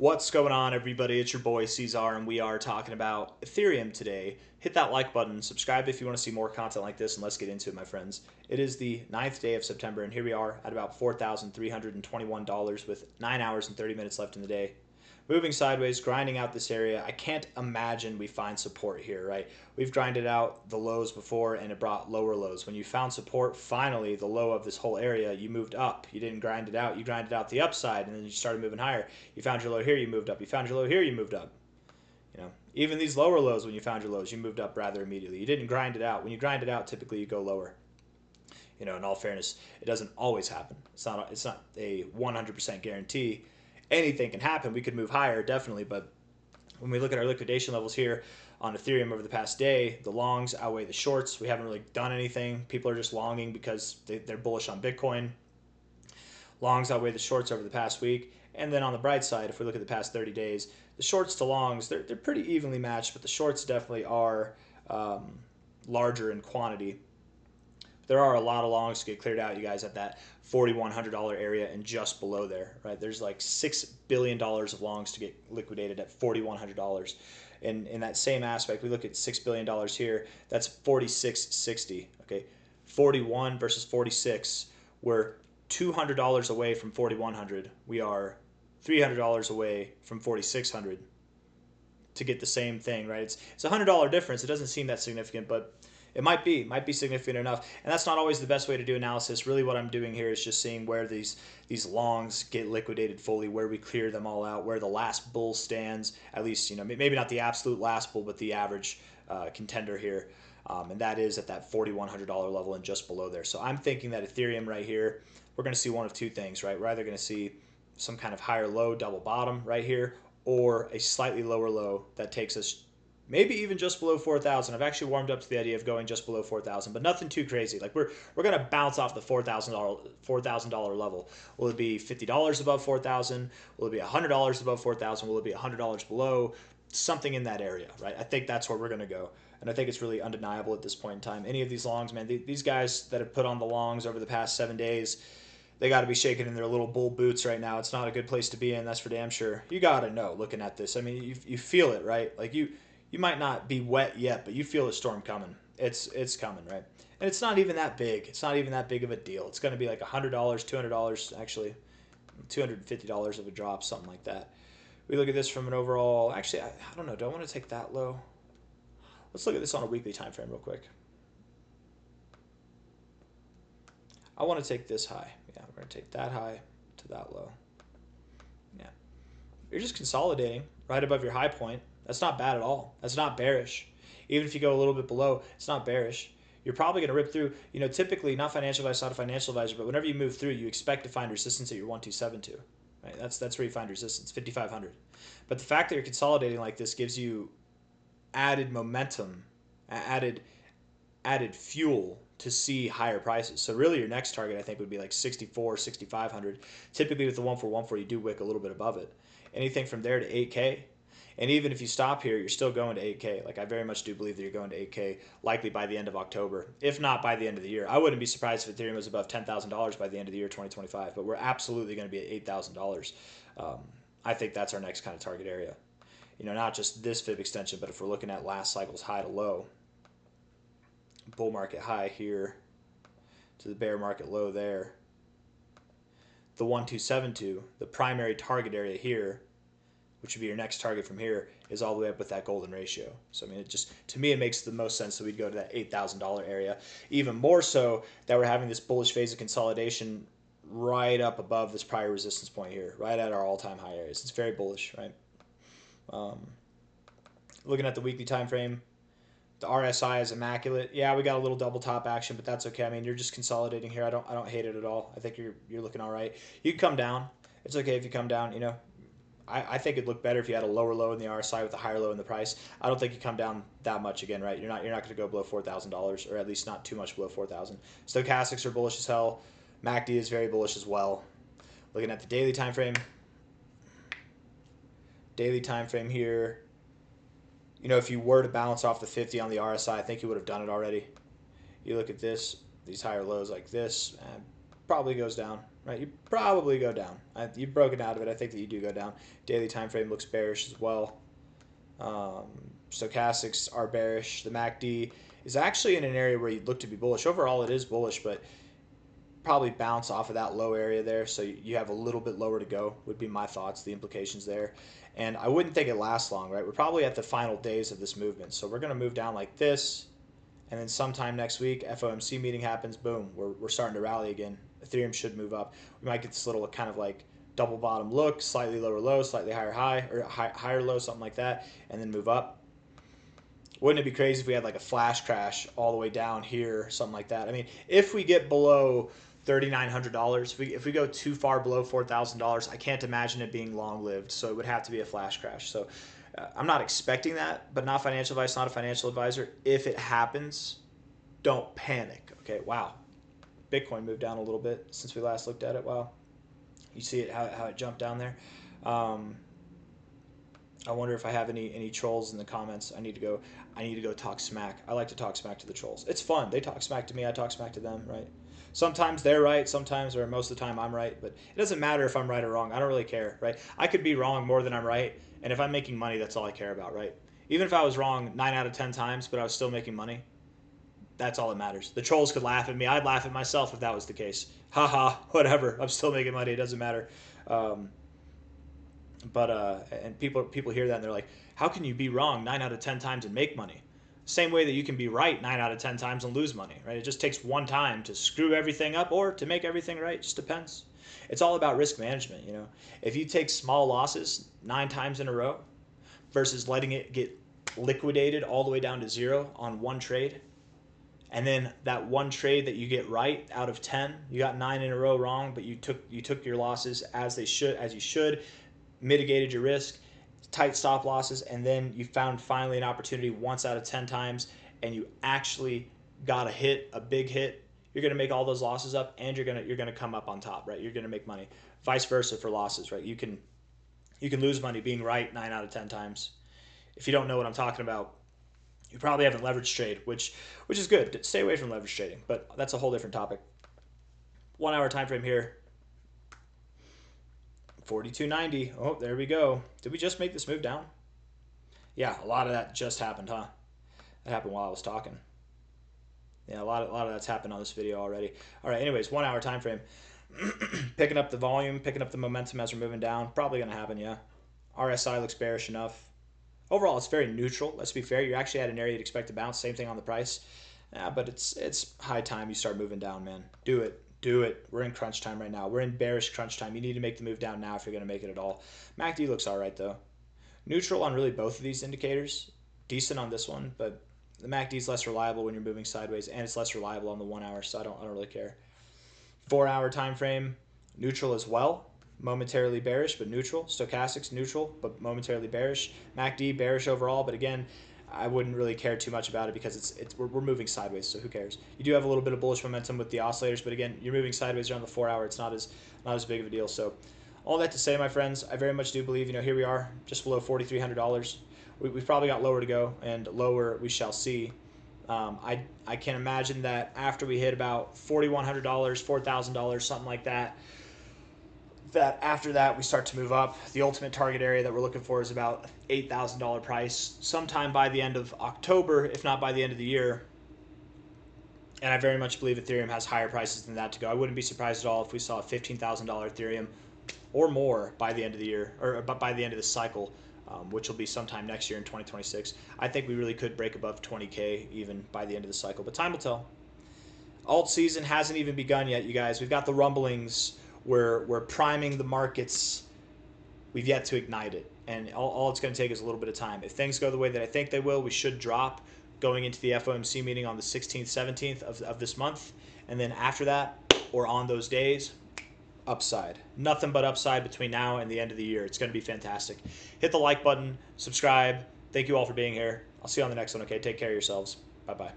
What's going on, everybody? It's your boy C-Zar, and we are talking about Ethereum today. Hit that like button, subscribe if you want to see more content like this, and let's get into it, my friends. It is the 9th day of September, and here we are at about $4,321 with 9 hours and 30 minutes left in the day. Moving sideways, grinding out this area. I can't imagine we find support here, right? We've grinded out the lows before and it brought lower lows. When you found support, finally, the low of this whole area, you moved up. You didn't grind it out. You grinded out the upside and then you started moving higher. You found your low here, you moved up. You found your low here, you moved up. Even these lower lows, when you found your lows, you moved up rather immediately. You didn't grind it out. When you grind it out, typically you go lower. In all fairness, it doesn't always happen. It's not a 100% guarantee. Anything can happen. We could move higher, definitely, but when we look at our liquidation levels here on Ethereum over the past day, the longs outweigh the shorts. We haven't really done anything. People are just longing because they're bullish on Bitcoin. Longs outweigh the shorts over the past week. And then on the bright side, if we look at the past 30 days, the shorts to longs, they're pretty evenly matched, but the shorts definitely are larger in quantity. There are a lot of longs to get cleared out, you guys, at that $4,100 area and just below there, right? There's like $6 billion of longs to get liquidated at $4,100. And in that same aspect, we look at $6 billion here, that's 46.60, okay? 41 versus 46, we're $200 away from 4,100. We are $300 away from 4,600 to get the same thing, right? It's a $100 difference. It doesn't seem that significant, but it might be significant enough. And that's not always the best way to do analysis. Really what I'm doing here is just seeing where these longs get liquidated fully, where we clear them all out, where the last bull stands, at least, maybe not the absolute last bull, but the average contender here. And that is at that $4,100 level and just below there. So I'm thinking that Ethereum right here, we're going to see one of two things, right? We're either going to see some kind of higher low double bottom right here, or a slightly lower low that takes us maybe even just below 4,000. I've actually warmed up to the idea of going just below 4,000, but nothing too crazy. Like we're going to bounce off the $4,000 level. Will it be $50 above 4,000? Will it be $100 above 4,000? Will it be $100 below? Something in that area, right? I think that's where we're going to go. And I think it's really undeniable at this point in time. Any of these longs, man, these guys that have put on the longs over the past 7 days, they got to be shaking in their little bull boots right now. It's not a good place to be in, that's for damn sure. You got to know looking at this. I mean, you feel it, right? Like you might not be wet yet, but you feel the storm coming. It's coming, right? And it's not even that big. It's not even that big of a deal. It's going to be like $100, $200, actually $250 of a drop, something like that. We look at this from an overall, actually, I don't know. Do I want to take that low? Let's look at this on a weekly time frame real quick. I want to take this high. Yeah, we're going to take that high to that low. Yeah. You're just consolidating right above your high point. That's not bad at all. That's not bearish. Even if you go a little bit below, it's not bearish. You're probably going to rip through, typically, not financial advisor, not a financial advisor, but whenever you move through, you expect to find resistance at your 1272. Right? That's where you find resistance, 5,500. But the fact that you're consolidating like this gives you added momentum, added fuel to see higher prices. So really your next target, I think, would be like 64, 6,500. Typically with the 1,414, you do wick a little bit above it. Anything from there to 8K. And even if you stop here, you're still going to 8K. Like I very much do believe that you're going to 8K, likely by the end of October, if not by the end of the year. I wouldn't be surprised if Ethereum was above $10,000 by the end of the year 2025, but we're absolutely going to be at $8,000. I think that's our next kind of target area. Not just this fib extension, but if we're looking at last cycle's high to low, bull market high here to the bear market low there, the 1272, the primary target area here, which would be your next target from here, is all the way up with that golden ratio. So, I mean, to me, it makes the most sense that we'd go to that $8,000 area. Even more so that we're having this bullish phase of consolidation right up above this prior resistance point here, right at our all-time high areas. It's very bullish, right? Looking at the weekly time frame, the RSI is immaculate. Yeah, we got a little double top action, but that's okay. I mean, you're just consolidating here. I don't hate it at all. I think you're looking all right. You can come down. It's okay if you come down. I think it'd look better if you had a lower low in the RSI with a higher low in the price. I don't think you come down that much again, right? You're not going to go below $4,000, or at least not too much below 4,000. Stochastics are bullish as hell. MACD is very bullish as well. Looking at the daily time frame. Daily time frame here. If you were to bounce off the 50 on the RSI, I think you would have done it already. You look at this, these higher lows like this, probably goes down, right? You probably go down. You've broken out of it. I think that you do go down. Daily time frame looks bearish as well. Stochastics are bearish. The MACD is actually in an area where you'd look to be bullish. Overall, it is bullish, but probably bounce off of that low area there. So you have a little bit lower to go, would be my thoughts, the implications there. And I wouldn't think it lasts long, right? We're probably at the final days of this movement. So we're going to move down like this. And then sometime next week, FOMC meeting happens. Boom, we're starting to rally again. Ethereum should move up. We might get this little kind of like double bottom look, slightly lower low, slightly higher high, or higher low, something like that, and then move up. Wouldn't it be crazy if we had like a flash crash all the way down here, something like that? I mean, if we get below $3,900, if we go too far below $4,000, I can't imagine it being long-lived. So it would have to be a flash crash. So I'm not expecting that, but not financial advice, not a financial advisor. If it happens, don't panic. Okay, wow. Bitcoin moved down a little bit since we last looked at it. Wow. You see it, how it jumped down there. I wonder if I have any trolls in the comments. I need to go talk smack. I like to talk smack to the trolls. It's fun. They talk smack to me. I talk smack to them, right? Sometimes they're right. Sometimes, or most of the time, I'm right. But it doesn't matter if I'm right or wrong. I don't really care, right? I could be wrong more than I'm right. And if I'm making money, that's all I care about, right? Even if I was wrong 9 out of 10 times, but I was still making money, that's all that matters. The trolls could laugh at me. I'd laugh at myself if that was the case. Haha, whatever. I'm still making money. It doesn't matter. And people hear that and they're like, how can you be wrong 9 out of 10 times and make money? Same way that you can be right 9 out of 10 times and lose money, right? It just takes one time to screw everything up or to make everything right. It just depends. It's all about risk management, you know. If you take small losses 9 times in a row versus letting it get liquidated all the way down to 0 on one trade, and then that one trade that you get right out of 10, you got 9 in a row wrong, but you took your losses as you should, mitigated your risk, tight stop losses, and then you found finally an opportunity once out of 10 times, and you actually got a big hit. You're going to make all those losses up, and you're going to come up on top, right? You're going to make money. Vice versa for losses, right? You can lose money being right 9 out of 10 times. If you don't know what I'm talking about, you probably haven't leveraged trade, which is good. Stay away from leverage trading, but that's a whole different topic. 1 hour time frame here. 42.90. Oh, there we go. Did we just make this move down? Yeah, a lot of that just happened, huh? That happened while I was talking. Yeah, a lot of that's happened on this video already. All right, anyways, 1 hour time frame. Picking up the volume, picking up the momentum as we're moving down. Probably going to happen, yeah. RSI looks bearish enough. Overall, it's very neutral. Let's be fair. You're actually at an area you'd expect to bounce. Same thing on the price. Yeah, but it's high time you start moving down, man. Do it. Do it. We're in crunch time right now. We're in bearish crunch time. You need to make the move down now if you're going to make it at all. MACD looks all right, though. Neutral on really both of these indicators. Decent on this one, but the MACD is less reliable when you're moving sideways, and it's less reliable on the 1 hour, so I don't really care. 4 hour time frame, neutral as well. Momentarily bearish, but neutral. Stochastics, neutral, but momentarily bearish. MACD, bearish overall, but again, I wouldn't really care too much about it because we're moving sideways, so who cares? You do have a little bit of bullish momentum with the oscillators, but again, you're moving sideways around the 4 hour. It's not as big of a deal. So all that to say, my friends, I very much do believe, you know, here we are, just below $4,300. We've probably got lower to go, and lower we shall see. I can imagine that after we hit about $4,100, $4,000, something like that, that after that we start to move up. The ultimate target area that we're looking for is about $8,000 price sometime by the end of October, if not by the end of the year. And I very much believe Ethereum has higher prices than that to go. I wouldn't be surprised at all if we saw a $15,000 Ethereum or more by the end of the year, or by the end of the cycle, which will be sometime next year in 2026. I think we really could break above 20K even by the end of the cycle, but time will tell. Alt season hasn't even begun yet, you guys. We've got the rumblings. We're priming the markets. We've yet to ignite it, and all it's going to take is a little bit of time. If things go the way that I think they will, we should drop going into the FOMC meeting on the 16th, 17th of this month, and then after that, or on those days, upside. Nothing but upside between now and the end of the year. It's going to be fantastic. Hit the like button, subscribe. Thank you all for being here. I'll see you on the next one, okay? Take care of yourselves. Bye-bye.